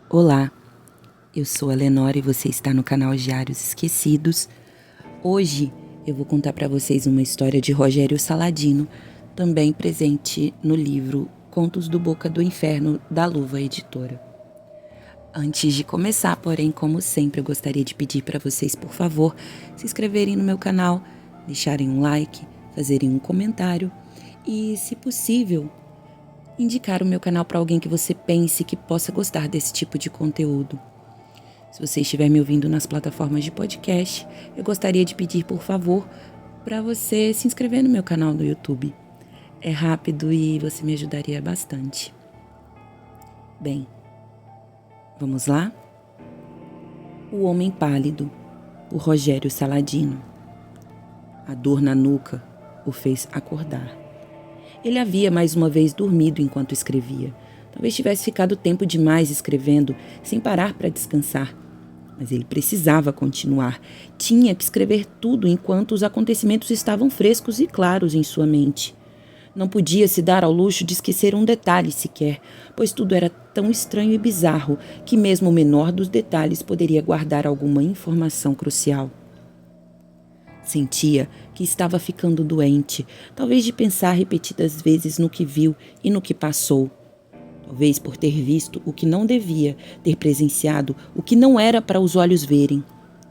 Olá, eu sou a Lenora e você está no canal Diários Esquecidos. Hoje eu vou contar para vocês uma história de Rogério Saladino, também presente no livro Contos do Boca do Inferno, da Luva Editora. Antes de começar, porém, como sempre, eu gostaria de pedir para vocês, por favor, se inscreverem no meu canal, deixarem um like, fazerem um comentário e, se possível, indicar o meu canal para alguém que você pense que possa gostar desse tipo de conteúdo. Se você estiver me ouvindo nas plataformas de podcast, eu gostaria de pedir, por favor, para você se inscrever no meu canal do YouTube. É rápido e você me ajudaria bastante. Bem, vamos lá? O Homem Pálido, por Rogério Saladino. A dor na nuca o fez acordar. Ele havia mais uma vez dormido enquanto escrevia. Talvez tivesse ficado tempo demais escrevendo, sem parar para descansar. Mas ele precisava continuar. Tinha que escrever tudo enquanto os acontecimentos estavam frescos e claros em sua mente. Não podia se dar ao luxo de esquecer um detalhe sequer, pois tudo era tão estranho e bizarro que mesmo o menor dos detalhes poderia guardar alguma informação crucial. Sentia que estava ficando doente, talvez de pensar repetidas vezes no que viu e no que passou. Talvez por ter visto o que não devia, ter presenciado o que não era para os olhos verem.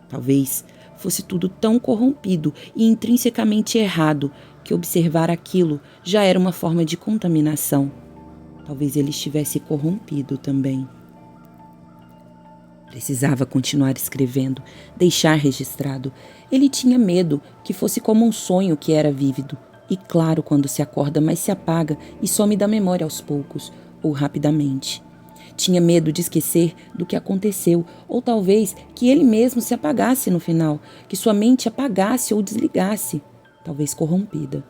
Talvez fosse tudo tão corrompido e intrinsecamente errado que observar aquilo já era uma forma de contaminação. Talvez ele estivesse corrompido também. Precisava continuar escrevendo, deixar registrado. Ele tinha medo que fosse como um sonho que era vívido e claro quando se acorda, mas se apaga e some da memória aos poucos ou rapidamente. Tinha medo de esquecer do que aconteceu, ou talvez que ele mesmo se apagasse no final, que sua mente apagasse ou desligasse, talvez corrompida.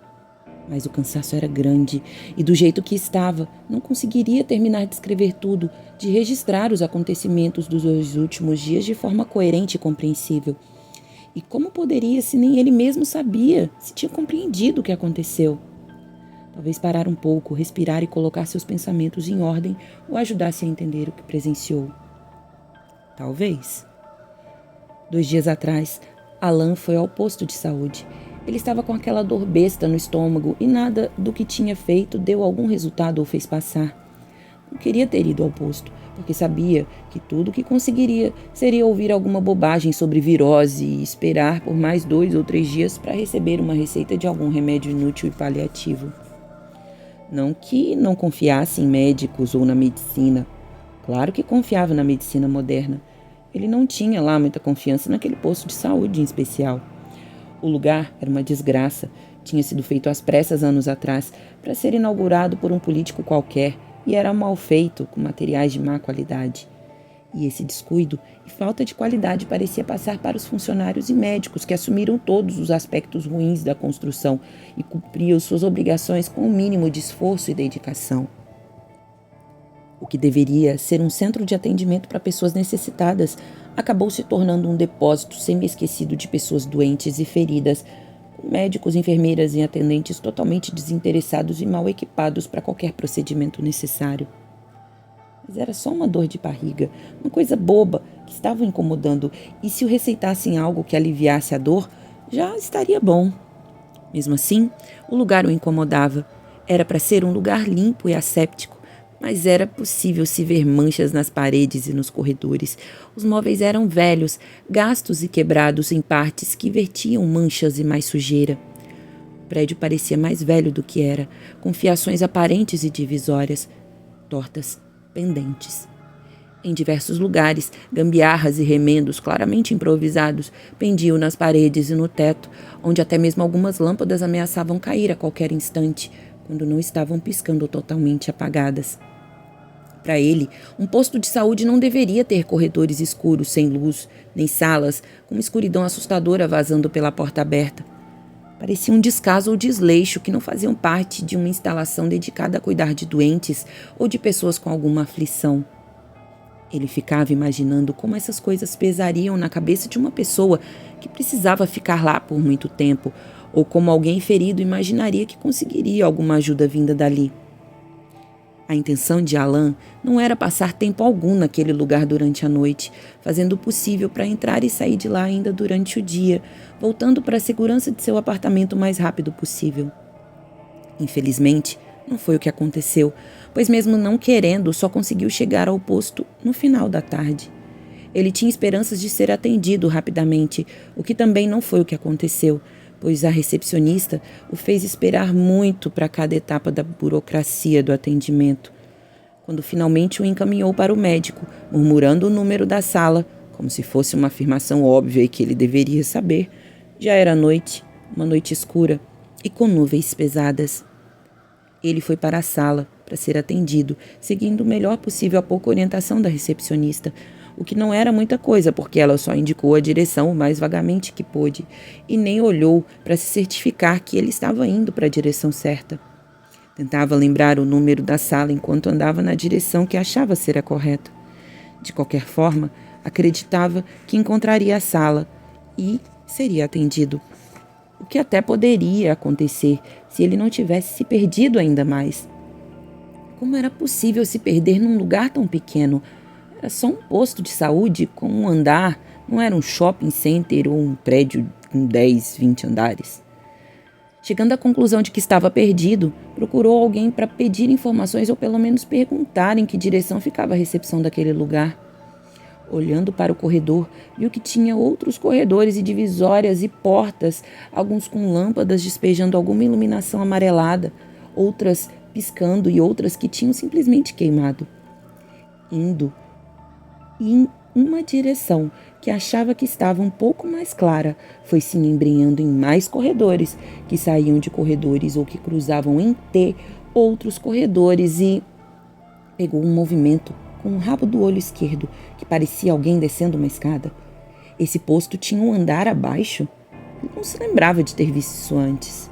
Mas o cansaço era grande e, do jeito que estava, não conseguiria terminar de escrever tudo, de registrar os acontecimentos dos dois últimos dias de forma coerente e compreensível. E como poderia se nem ele mesmo sabia, se tinha compreendido o que aconteceu? Talvez parar um pouco, respirar e colocar seus pensamentos em ordem o ajudasse a entender o que presenciou. Talvez. 2 dias atrás, Alan foi ao posto de saúde. Ele estava com aquela dor besta no estômago e nada do que tinha feito deu algum resultado ou fez passar. Não queria ter ido ao posto, porque sabia que tudo o que conseguiria seria ouvir alguma bobagem sobre virose e esperar por mais 2 ou 3 dias para receber uma receita de algum remédio inútil e paliativo. Não que não confiasse em médicos ou na medicina. Claro que confiava na medicina moderna. Ele não tinha lá muita confiança naquele posto de saúde em especial. O lugar era uma desgraça. Tinha sido feito às pressas anos atrás para ser inaugurado por um político qualquer e era mal feito, com materiais de má qualidade. E esse descuido e falta de qualidade parecia passar para os funcionários e médicos que assumiram todos os aspectos ruins da construção e cumpriam suas obrigações com o mínimo de esforço e dedicação. O que deveria ser um centro de atendimento para pessoas necessitadas acabou se tornando um depósito semi-esquecido de pessoas doentes e feridas, com médicos, enfermeiras e atendentes totalmente desinteressados e mal equipados para qualquer procedimento necessário. Mas era só uma dor de barriga, uma coisa boba que estava o incomodando, e se o receitassem algo que aliviasse a dor, já estaria bom. Mesmo assim, o lugar o incomodava. Era para ser um lugar limpo e asséptico, mas era possível se ver manchas nas paredes e nos corredores. Os móveis eram velhos, gastos e quebrados em partes que vertiam manchas e mais sujeira. O prédio parecia mais velho do que era, com fiações aparentes e divisórias, tortas, pendentes. Em diversos lugares, gambiarras e remendos claramente improvisados pendiam nas paredes e no teto, onde até mesmo algumas lâmpadas ameaçavam cair a qualquer instante, quando não estavam piscando totalmente apagadas. Para ele, um posto de saúde não deveria ter corredores escuros sem luz, nem salas com uma escuridão assustadora vazando pela porta aberta. Parecia um descaso ou desleixo que não faziam parte de uma instalação dedicada a cuidar de doentes ou de pessoas com alguma aflição. Ele ficava imaginando como essas coisas pesariam na cabeça de uma pessoa que precisava ficar lá por muito tempo, ou como alguém ferido imaginaria que conseguiria alguma ajuda vinda dali. A intenção de Alan não era passar tempo algum naquele lugar durante a noite, fazendo o possível para entrar e sair de lá ainda durante o dia, voltando para a segurança de seu apartamento o mais rápido possível. Infelizmente, não foi o que aconteceu, pois mesmo não querendo, só conseguiu chegar ao posto no final da tarde. Ele tinha esperanças de ser atendido rapidamente, o que também não foi o que aconteceu, pois a recepcionista o fez esperar muito para cada etapa da burocracia do atendimento. Quando finalmente o encaminhou para o médico, murmurando o número da sala, como se fosse uma afirmação óbvia e que ele deveria saber, já era noite, uma noite escura e com nuvens pesadas. Ele foi para a sala para ser atendido, seguindo o melhor possível a pouca orientação da recepcionista, o que não era muita coisa, porque ela só indicou a direção o mais vagamente que pôde e nem olhou para se certificar que ele estava indo para a direção certa. Tentava lembrar o número da sala enquanto andava na direção que achava ser a correta. De qualquer forma, acreditava que encontraria a sala e seria atendido. O que até poderia acontecer se ele não tivesse se perdido ainda mais. Como era possível se perder num lugar tão pequeno? Era só um posto de saúde com um andar, não era um shopping center ou um prédio com 10, 20 andares. Chegando à conclusão de que estava perdido, procurou alguém para pedir informações ou pelo menos perguntar em que direção ficava a recepção daquele lugar. Olhando para o corredor, viu que tinha outros corredores e divisórias e portas, alguns com lâmpadas despejando alguma iluminação amarelada, outras piscando e outras que tinham simplesmente queimado. Indo em uma direção que achava que estava um pouco mais clara, foi se embrenhando em mais corredores, que saíam de corredores ou que cruzavam em T outros corredores e pegou um movimento com o rabo do olho esquerdo, que parecia alguém descendo uma escada. Esse posto tinha um andar abaixo? Ele não se lembrava de ter visto isso antes.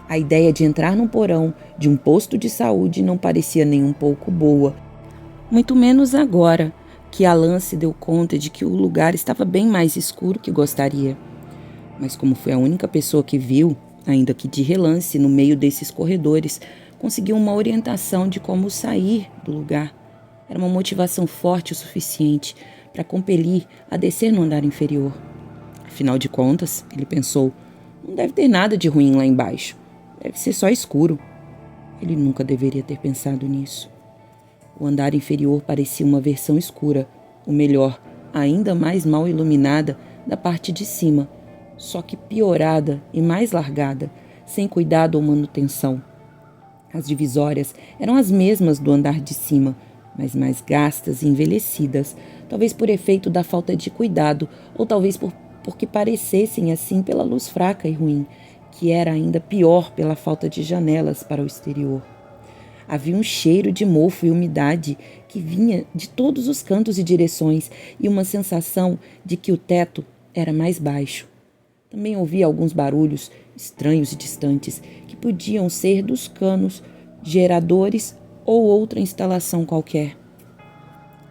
A ideia de entrar num porão de um posto de saúde não parecia nem um pouco boa, muito menos agora que Alan se deu conta de que o lugar estava bem mais escuro que gostaria. Mas como foi a única pessoa que viu, ainda que de relance, no meio desses corredores, conseguiu uma orientação de como sair do lugar. Era uma motivação forte o suficiente para compelir a descer no andar inferior. Afinal de contas, ele pensou, não deve ter nada de ruim lá embaixo. Deve ser só escuro. Ele nunca deveria ter pensado nisso. O andar inferior parecia uma versão escura, ou melhor, ainda mais mal iluminada da parte de cima, só que piorada e mais largada, sem cuidado ou manutenção. As divisórias eram as mesmas do andar de cima, mas mais gastas e envelhecidas, talvez por efeito da falta de cuidado, ou talvez porque parecessem assim pela luz fraca e ruim, que era ainda pior pela falta de janelas para o exterior. Havia um cheiro de mofo e umidade que vinha de todos os cantos e direções e uma sensação de que o teto era mais baixo. Também ouvia alguns barulhos estranhos e distantes que podiam ser dos canos, geradores ou outra instalação qualquer.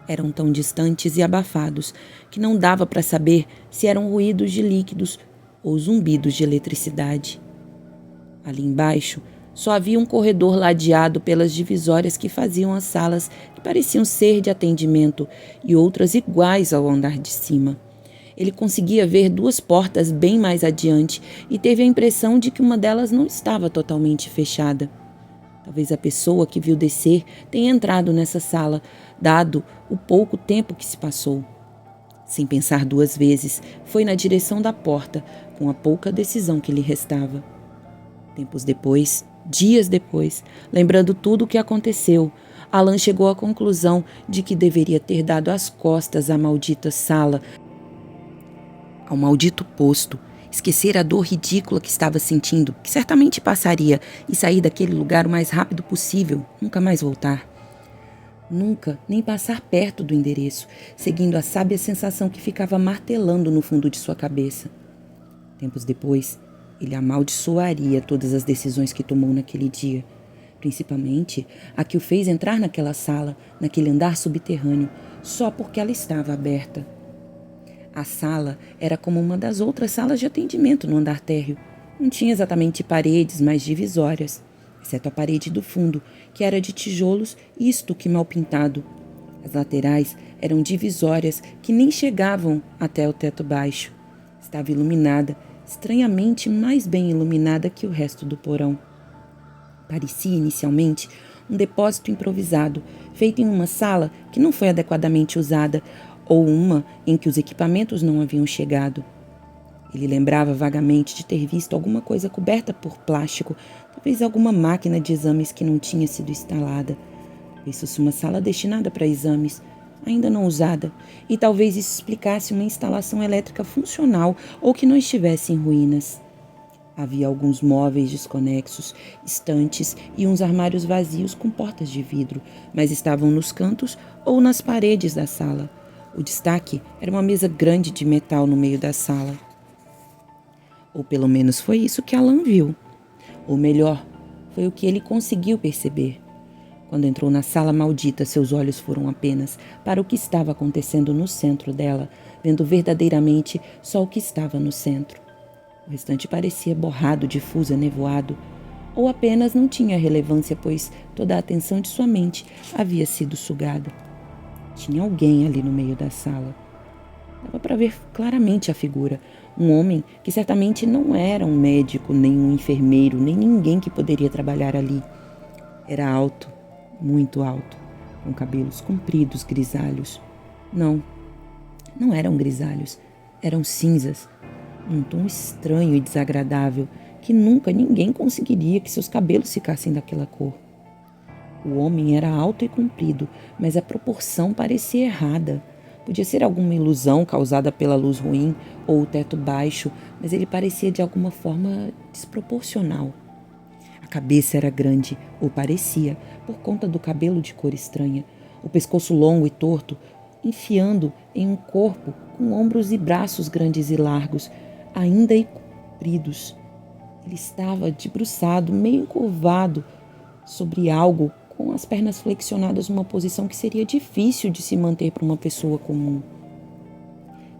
Eram tão distantes e abafados que não dava para saber se eram ruídos de líquidos ou zumbidos de eletricidade. Ali embaixo, só havia um corredor ladeado pelas divisórias que faziam as salas que pareciam ser de atendimento e outras iguais ao andar de cima. Ele conseguia ver duas portas bem mais adiante e teve a impressão de que uma delas não estava totalmente fechada. Talvez a pessoa que viu descer tenha entrado nessa sala, dado o pouco tempo que se passou. Sem pensar duas vezes, foi na direção da porta, com a pouca decisão que lhe restava. Tempos depois, dias depois, lembrando tudo o que aconteceu, Alan chegou à conclusão de que deveria ter dado as costas à maldita sala, ao maldito posto, esquecer a dor ridícula que estava sentindo, que certamente passaria, e sair daquele lugar o mais rápido possível, nunca mais voltar. Nunca nem passar perto do endereço, seguindo a sábia sensação que ficava martelando no fundo de sua cabeça. Tempos depois, ele amaldiçoaria todas as decisões que tomou naquele dia, principalmente a que o fez entrar naquela sala, naquele andar subterrâneo, só porque ela estava aberta. A sala era como uma das outras salas de atendimento no andar térreo. Não tinha exatamente paredes, mas divisórias. exceto a parede do fundo, que era de tijolos e estuque mal pintado. As laterais eram divisórias que nem chegavam até o teto baixo. Estava iluminada, estranhamente mais bem iluminada que o resto do porão. Parecia inicialmente um depósito improvisado, feito em uma sala que não foi adequadamente usada ou uma em que os equipamentos não haviam chegado. Ele lembrava vagamente de ter visto alguma coisa coberta por plástico, talvez alguma máquina de exames que não tinha sido instalada. Talvez fosse uma sala destinada para exames, ainda não usada, e talvez isso explicasse uma instalação elétrica funcional ou que não estivesse em ruínas. Havia alguns móveis desconexos, estantes e uns armários vazios com portas de vidro, mas estavam nos cantos ou nas paredes da sala. O destaque era uma mesa grande de metal no meio da sala. Ou pelo menos foi isso que Alan viu. Ou melhor, foi o que ele conseguiu perceber. Quando entrou na sala maldita, seus olhos foram apenas para o que estava acontecendo no centro dela, vendo verdadeiramente só o que estava no centro. O restante parecia borrado, difuso, nevoado, ou apenas não tinha relevância, pois toda a atenção de sua mente havia sido sugada. Tinha alguém ali no meio da sala. Dava para ver claramente a figura. Um homem que certamente não era um médico, nem um enfermeiro, nem ninguém que poderia trabalhar ali. Era alto, muito alto, com cabelos compridos, grisalhos. Não eram grisalhos, eram cinzas, um tom estranho e desagradável, que nunca ninguém conseguiria que seus cabelos ficassem daquela cor. O homem era alto e comprido, mas a proporção parecia errada. Podia ser alguma ilusão causada pela luz ruim ou o teto baixo, mas ele parecia de alguma forma desproporcional. A cabeça era grande, ou parecia, por conta do cabelo de cor estranha, o pescoço longo e torto, enfiando em um corpo com ombros e braços grandes e largos, ainda e compridos. Ele estava debruçado, meio encurvado, sobre algo, com as pernas flexionadas numa posição que seria difícil de se manter para uma pessoa comum.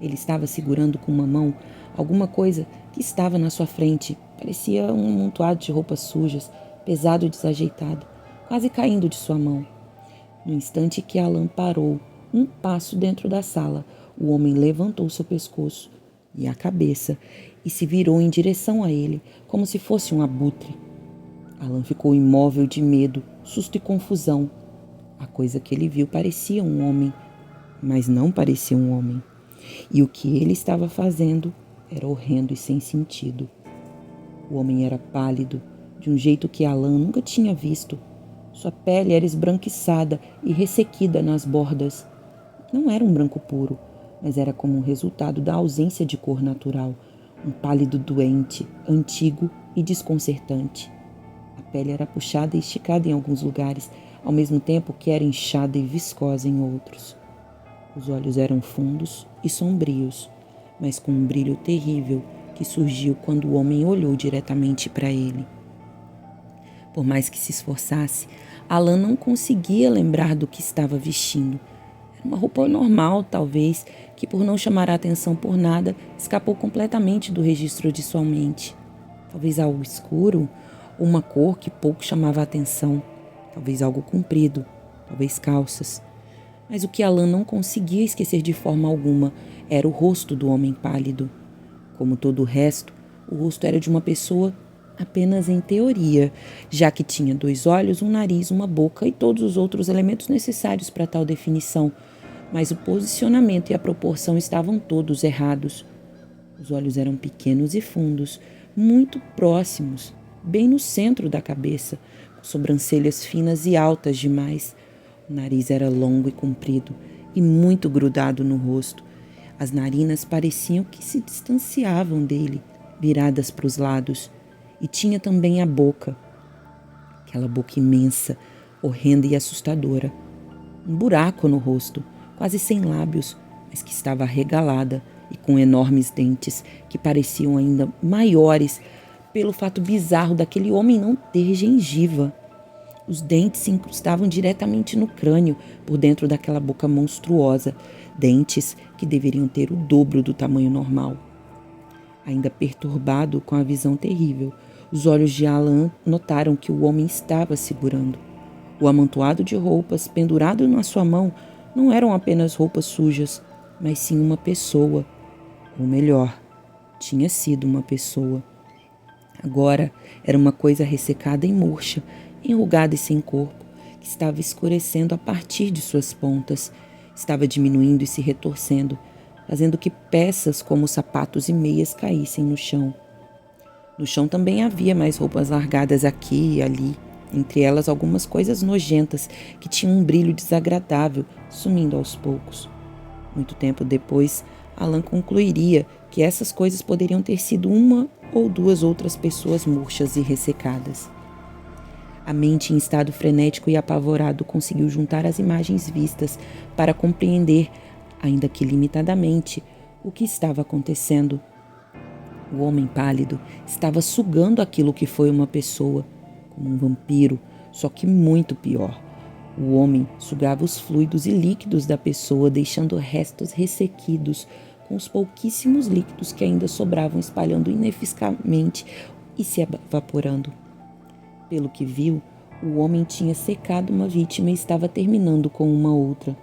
Ele estava segurando com uma mão alguma coisa que estava na sua frente. Parecia um amontoado de roupas sujas, pesado e desajeitado, quase caindo de sua mão. No instante que Alan parou, um passo dentro da sala, o homem levantou seu pescoço e a cabeça e se virou em direção a ele, como se fosse um abutre. Alan ficou imóvel de medo, susto e confusão. A coisa que ele viu parecia um homem, mas não parecia um homem. E o que ele estava fazendo era horrendo e sem sentido. O homem era pálido, de um jeito que Alan nunca tinha visto. Sua pele era esbranquiçada e ressequida nas bordas. Não era um branco puro, mas era como um resultado da ausência de cor natural. Um pálido doente, antigo e desconcertante. A pele era puxada e esticada em alguns lugares, ao mesmo tempo que era inchada e viscosa em outros. Os olhos eram fundos e sombrios, mas com um brilho terrível que surgiu quando o homem olhou diretamente para ele. Por mais que se esforçasse, Alan não conseguia lembrar do que estava vestindo. Era uma roupa normal, talvez, que por não chamar a atenção por nada, escapou completamente do registro de sua mente. Talvez algo escuro, ou uma cor que pouco chamava a atenção. Talvez algo comprido, talvez calças. Mas o que Alan não conseguia esquecer de forma alguma era o rosto do homem pálido. Como todo o resto, o rosto era de uma pessoa apenas em teoria, já que tinha 2 olhos, um nariz, uma boca e todos os outros elementos necessários para tal definição, mas o posicionamento e a proporção estavam todos errados. Os olhos eram pequenos e fundos, muito próximos, bem no centro da cabeça, com sobrancelhas finas e altas demais. O nariz era longo e comprido e muito grudado no rosto. As narinas pareciam que se distanciavam dele, viradas para os lados. E tinha também a boca, aquela boca imensa, horrenda e assustadora. Um buraco no rosto, quase sem lábios, mas que estava arregalada e com enormes dentes que pareciam ainda maiores pelo fato bizarro daquele homem não ter gengiva. Os dentes se incrustavam diretamente no crânio por dentro daquela boca monstruosa, dentes que deveriam ter o dobro do tamanho normal. Ainda perturbado com a visão terrível, Os olhos de Alan notaram que o homem estava segurando. O amontoado de roupas pendurado na sua mão não eram apenas roupas sujas, mas sim uma pessoa. Ou melhor, tinha sido uma pessoa. Agora era uma coisa ressecada e murcha, enrugada e sem corpo, que estava escurecendo a partir de suas pontas. Estava diminuindo e se retorcendo, fazendo que peças como sapatos e meias caíssem no chão. No chão também havia mais roupas largadas aqui e ali, entre elas algumas coisas nojentas que tinham um brilho desagradável, sumindo aos poucos. Muito tempo depois, Alan concluiria que essas coisas poderiam ter sido uma ou duas outras pessoas murchas e ressecadas. A mente, em estado frenético e apavorado, conseguiu juntar as imagens vistas para compreender, ainda que limitadamente, o que estava acontecendo. O homem pálido estava sugando aquilo que foi uma pessoa, como um vampiro, só que muito pior. O homem sugava os fluidos e líquidos da pessoa, deixando restos ressequidos, com os pouquíssimos líquidos que ainda sobravam espalhando ineficazmente e se evaporando. Pelo que viu, o homem tinha secado uma vítima e estava terminando com uma outra.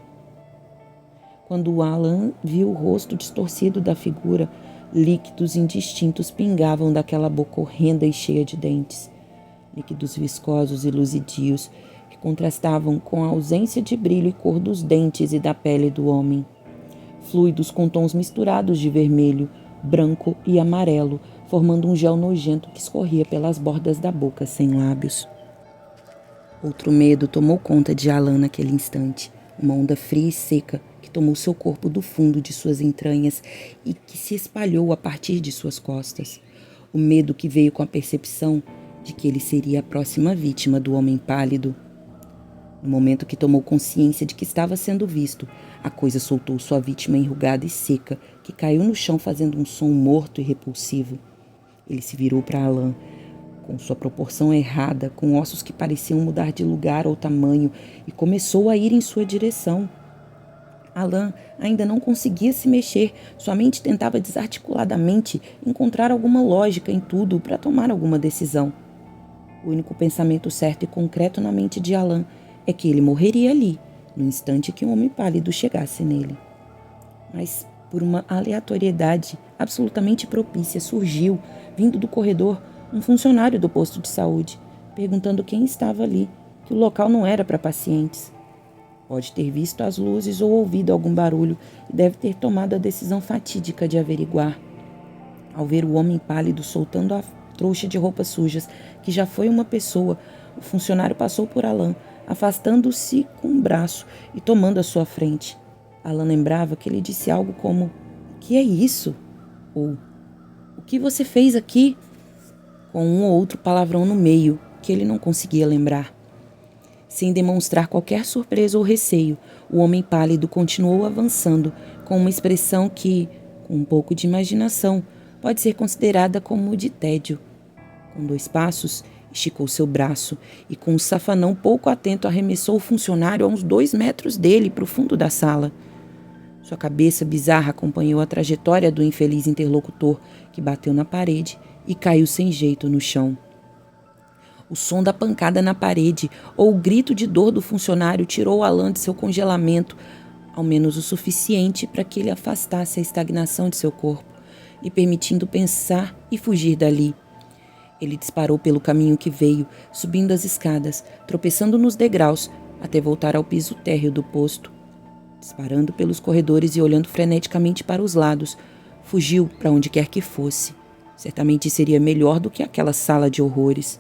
Quando Alan viu o rosto distorcido da figura, líquidos indistintos pingavam daquela boca horrenda e cheia de dentes. Líquidos viscosos e luzidios que contrastavam com a ausência de brilho e cor dos dentes e da pele do homem. Fluidos com tons misturados de vermelho, branco e amarelo, formando um gel nojento que escorria pelas bordas da boca sem lábios. Outro medo tomou conta de Alan naquele instante, uma onda fria e seca que tomou seu corpo do fundo de suas entranhas e que se espalhou a partir de suas costas. O medo que veio com a percepção de que ele seria a próxima vítima do homem pálido. No momento que tomou consciência de que estava sendo visto, a coisa soltou sua vítima enrugada e seca, que caiu no chão fazendo um som morto e repulsivo. Ele se virou para Alan, com sua proporção errada, com ossos que pareciam mudar de lugar ou tamanho, e começou a ir em sua direção. Alan ainda não conseguia se mexer, sua mente tentava desarticuladamente encontrar alguma lógica em tudo para tomar alguma decisão. O único pensamento certo e concreto na mente de Alan é que ele morreria ali, no instante que um homem pálido chegasse nele. Mas, por uma aleatoriedade absolutamente propícia, surgiu, vindo do corredor, um funcionário do posto de saúde, perguntando quem estava ali, que o local não era para pacientes. Pode ter visto as luzes ou ouvido algum barulho e deve ter tomado a decisão fatídica de averiguar. Ao ver o homem pálido soltando a trouxa de roupas sujas, que já foi uma pessoa, o funcionário passou por Alan, afastando-se com um braço e tomando a sua frente. Alan lembrava que ele disse algo como: "O que é isso?" Ou "O que você fez aqui?" com um ou outro palavrão no meio, que ele não conseguia lembrar. Sem demonstrar qualquer surpresa ou receio, o homem pálido continuou avançando, com uma expressão que, com um pouco de imaginação, pode ser considerada como de tédio. Com 2 passos, esticou seu braço e, com um safanão pouco atento, arremessou o funcionário a uns 2 metros dele para o fundo da sala. Sua cabeça bizarra acompanhou a trajetória do infeliz interlocutor, que bateu na parede e caiu sem jeito no chão. O som da pancada na parede ou o grito de dor do funcionário tirou Alan de seu congelamento, ao menos o suficiente para que ele afastasse a estagnação de seu corpo, lhe permitindo pensar e fugir dali. Ele disparou pelo caminho que veio, subindo as escadas, tropeçando nos degraus, até voltar ao piso térreo do posto. Disparando pelos corredores e olhando freneticamente para os lados, fugiu para onde quer que fosse. Certamente seria melhor do que aquela sala de horrores.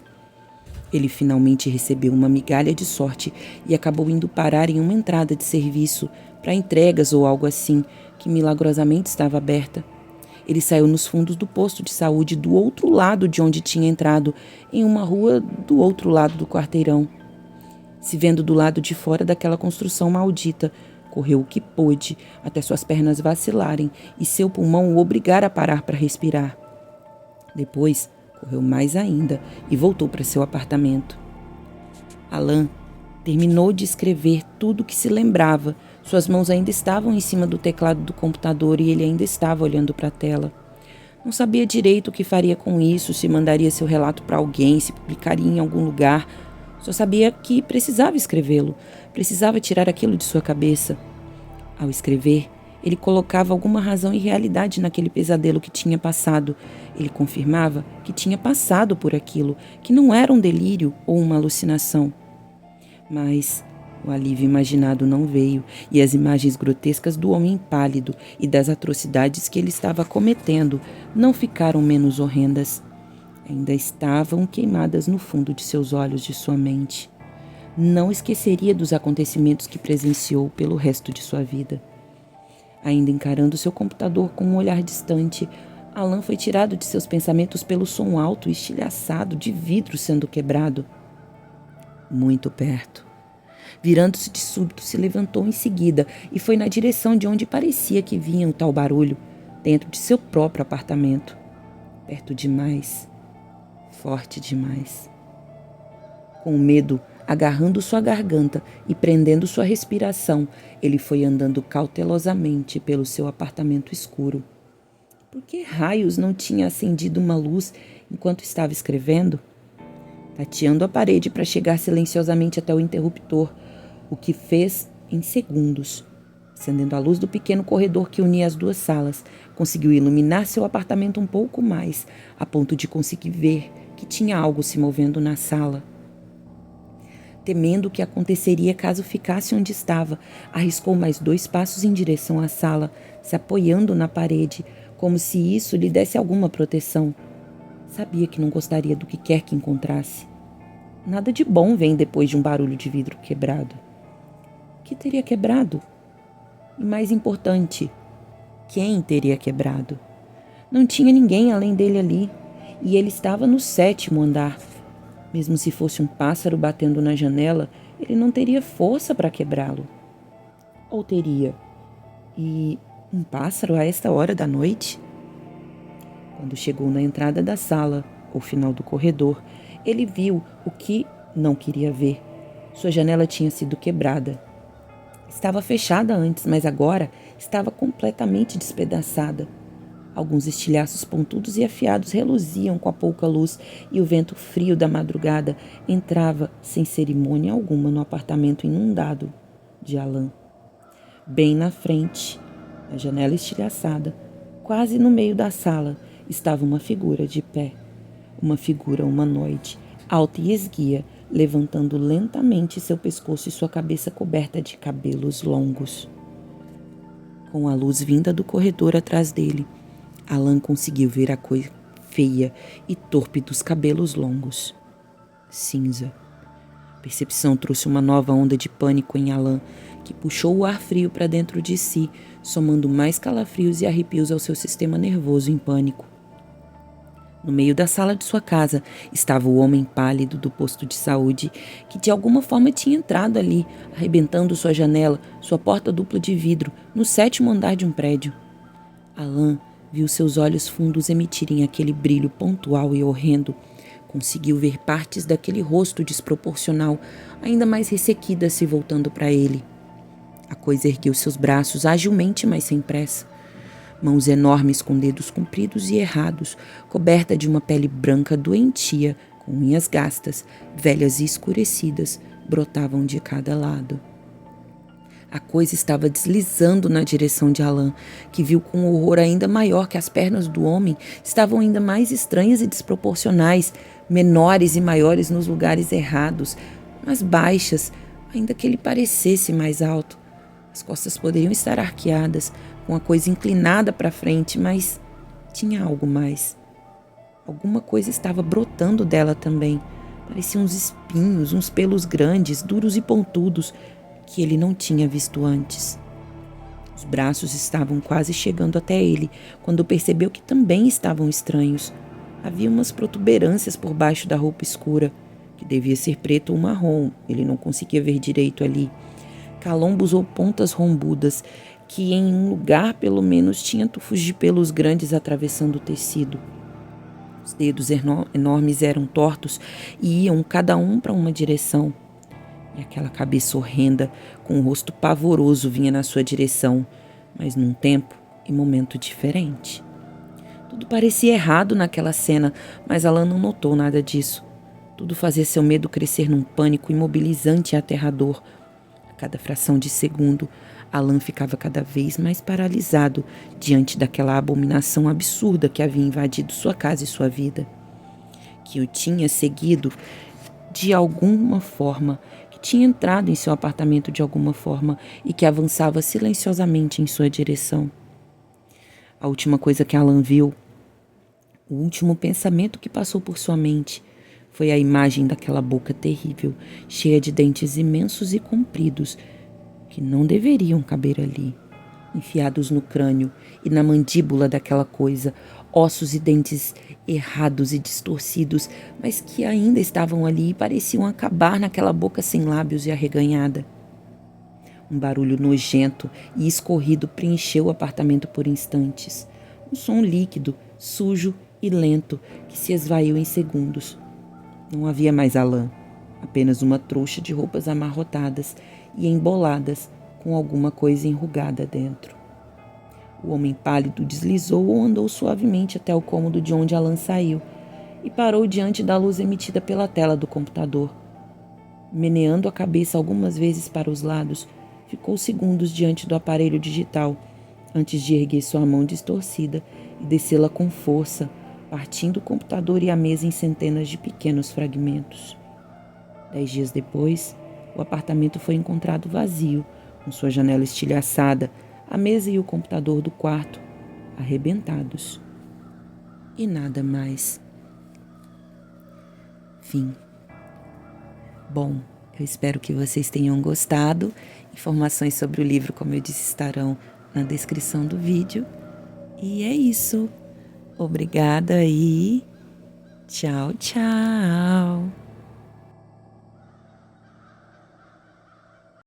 Ele finalmente recebeu uma migalha de sorte e acabou indo parar em uma entrada de serviço, para entregas ou algo assim, que milagrosamente estava aberta. Ele saiu nos fundos do posto de saúde do outro lado de onde tinha entrado, em uma rua do outro lado do quarteirão. Se vendo do lado de fora daquela construção maldita, correu o que pôde, até suas pernas vacilarem e seu pulmão o obrigar a parar para respirar. Depois, correu mais ainda e voltou para seu apartamento. Alan terminou de escrever tudo o que se lembrava. Suas mãos ainda estavam em cima do teclado do computador e ele ainda estava olhando para a tela. Não sabia direito o que faria com isso, se mandaria seu relato para alguém, se publicaria em algum lugar. Só sabia que precisava escrevê-lo, precisava tirar aquilo de sua cabeça. Ao escrever, ele colocava alguma razão e realidade naquele pesadelo que tinha passado. Ele confirmava que tinha passado por aquilo, que não era um delírio ou uma alucinação. Mas o alívio imaginado não veio, e as imagens grotescas do homem pálido e das atrocidades que ele estava cometendo não ficaram menos horrendas. Ainda estavam queimadas no fundo de seus olhos, de sua mente. Não esqueceria dos acontecimentos que presenciou pelo resto de sua vida. Ainda encarando seu computador com um olhar distante, Alan foi tirado de seus pensamentos pelo som alto e estilhaçado de vidro sendo quebrado. Muito perto. Virando-se de súbito, se levantou em seguida e foi na direção de onde parecia que vinha o tal barulho, dentro de seu próprio apartamento. Perto demais. Forte demais. Com medo agarrando sua garganta e prendendo sua respiração, ele foi andando cautelosamente pelo seu apartamento escuro. Por que raios não tinha acendido uma luz enquanto estava escrevendo? Tateando a parede para chegar silenciosamente até o interruptor, o que fez em segundos. Acendendo a luz do pequeno corredor que unia as duas salas, conseguiu iluminar seu apartamento um pouco mais, a ponto de conseguir ver que tinha algo se movendo na sala. Temendo o que aconteceria caso ficasse onde estava, arriscou mais 2 passos em direção à sala, se apoiando na parede, como se isso lhe desse alguma proteção. Sabia que não gostaria do que quer que encontrasse. Nada de bom vem depois de um barulho de vidro quebrado. O que teria quebrado? E mais importante, quem teria quebrado? Não tinha ninguém além dele ali, e ele estava no 7º andar. Mesmo se fosse um pássaro batendo na janela, ele não teria força para quebrá-lo. Ou teria? E um pássaro a esta hora da noite? Quando chegou na entrada da sala, ou final do corredor, ele viu o que não queria ver. Sua janela tinha sido quebrada. Estava fechada antes, mas agora estava completamente despedaçada. Alguns estilhaços pontudos e afiados reluziam com a pouca luz e o vento frio da madrugada entrava sem cerimônia alguma no apartamento inundado de Alan. Bem na frente, na janela estilhaçada, quase no meio da sala, estava uma figura de pé. Uma figura humanoide, alta e esguia, levantando lentamente seu pescoço e sua cabeça coberta de cabelos longos. Com a luz vinda do corredor atrás dele, Alan conseguiu ver a cor feia e torpe dos cabelos longos. Cinza. A percepção trouxe uma nova onda de pânico em Alan, que puxou o ar frio para dentro de si, somando mais calafrios e arrepios ao seu sistema nervoso em pânico. No meio da sala de sua casa estava o homem pálido do posto de saúde, que de alguma forma tinha entrado ali, arrebentando sua janela, sua porta dupla de vidro, no 7º andar de um prédio. Alan viu seus olhos fundos emitirem aquele brilho pontual e horrendo. Conseguiu ver partes daquele rosto desproporcional, ainda mais ressequidas, se voltando para ele. A coisa ergueu seus braços agilmente, mas sem pressa. Mãos enormes com dedos compridos e errados, coberta de uma pele branca doentia, com unhas gastas, velhas e escurecidas, brotavam de cada lado. A coisa estava deslizando na direção de Alan, que viu com um horror ainda maior que as pernas do homem estavam ainda mais estranhas e desproporcionais, menores e maiores nos lugares errados, mas baixas, ainda que ele parecesse mais alto. As costas poderiam estar arqueadas, com a coisa inclinada para frente, mas tinha algo mais. Alguma coisa estava brotando dela também. Pareciam uns espinhos, uns pelos grandes, duros e pontudos, que ele não tinha visto antes. Os braços estavam quase chegando até ele, quando percebeu que também estavam estranhos. Havia umas protuberâncias por baixo da roupa escura, que devia ser preto ou marrom, ele não conseguia ver direito ali. Calombos ou pontas rombudas, que em um lugar pelo menos tinha tufos de pelos grandes atravessando o tecido. Os dedos enormes eram tortos e iam cada um para uma direção. E aquela cabeça horrenda, com um rosto pavoroso, vinha na sua direção, mas num tempo e momento diferente. Tudo parecia errado naquela cena, mas Alan não notou nada disso. Tudo fazia seu medo crescer num pânico imobilizante e aterrador. A cada fração de segundo, Alan ficava cada vez mais paralisado diante daquela abominação absurda que havia invadido sua casa e sua vida. Que o tinha seguido de alguma forma, que tinha entrado em seu apartamento de alguma forma e que avançava silenciosamente em sua direção. A última coisa que Alan viu, o último pensamento que passou por sua mente, foi a imagem daquela boca terrível, cheia de dentes imensos e compridos, que não deveriam caber ali, enfiados no crânio e na mandíbula daquela coisa, ossos e dentes errados e distorcidos, mas que ainda estavam ali e pareciam acabar naquela boca sem lábios e arreganhada. Um barulho nojento e escorrido preencheu o apartamento por instantes. Um som líquido, sujo e lento que se esvaiu em segundos. Não havia mais Alan, apenas uma trouxa de roupas amarrotadas e emboladas com alguma coisa enrugada dentro. O homem pálido deslizou ou andou suavemente até o cômodo de onde Alan saiu e parou diante da luz emitida pela tela do computador. Meneando a cabeça algumas vezes para os lados, ficou segundos diante do aparelho digital, antes de erguer sua mão distorcida e descê-la com força, partindo o computador e a mesa em centenas de pequenos fragmentos. 10 dias depois, o apartamento foi encontrado vazio, com sua janela estilhaçada, a mesa e o computador do quarto arrebentados. E nada mais. Fim. Bom, eu espero que vocês tenham gostado. Informações sobre o livro, como eu disse, estarão na descrição do vídeo. E é isso. Obrigada e tchau, tchau.